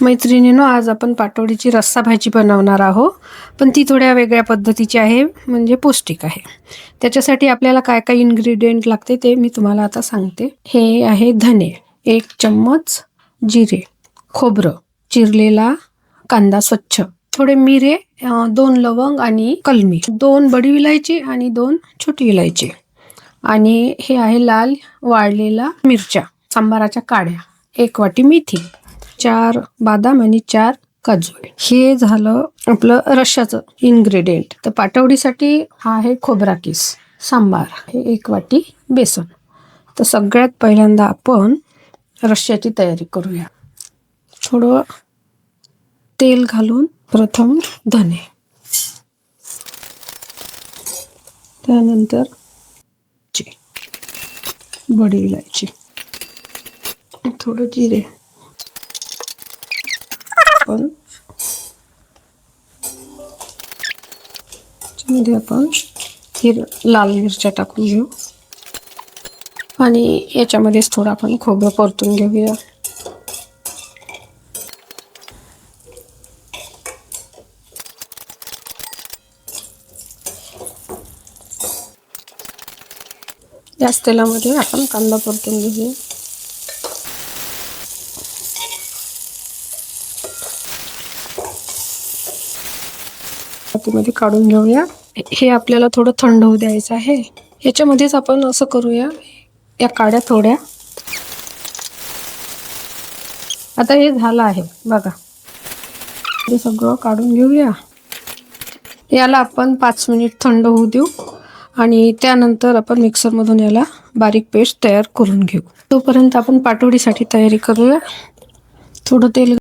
मैत्रिणींनो, आज आपण पाटवडीची रस्सा भाजी बनवणार आहोत, पण ती थोड्या वेगळ्या पद्धतीची आहे, म्हणजे पौष्टिक आहे. त्याच्यासाठी आपल्याला काय काय इन्ग्रेडियंट लागते ते मी तुम्हाला आता सांगते. हे आहे धने, 1 चम्मच जिरे, खोबरं, चिरलेला कांदा स्वच्छ, थोडे मिरे, 2 लवंग आणि कलमी, 2 बडी विलायची आणि 2 छोटी विलायची, आणि हे आहे लाल वाळलेला मिरच्या, सांबाराच्या काड्या, 1 वाटी मेथी, 4 बदाम आणि 4 काजू. हे झालं आपलं रश्श्याचं इन्ग्रेडियंट. तर पाटवडीसाठी हा आहे खोबरा किस, सांबार, हे 1 वाटी बेसन. तर सगळ्यात पहिल्यांदा आपण रश्श्याची तयारी करूया. थोडं तेल घालून प्रथम धने, त्यानंतर बडी इलायची, थोडं जिरे, आपण त्यामध्ये आपण लाल मिरच्या टाकून घेऊ आणि याच्यामध्येच थोडं आपण खोबरं परतून घेऊया. याच तेलामध्ये आपण कांदा परतून घेऊया. मध्ये काढून घेऊया. हे आपल्याला थोडं थंड होऊ द्यायचं आहे. याच्यामध्येच आपण असं करूया, या काड्या थोड्या, आता हे झालं आहे बघा, हे सगळं काढून घेऊया. याला आपण 5 मिनिट थंड होऊ देऊ आणि त्यानंतर आपण मिक्सरमधून याला बारीक पेस्ट तयार करून घेऊ. तोपर्यंत आपण पाटवडीसाठी तयारी करूया. थोडं तेल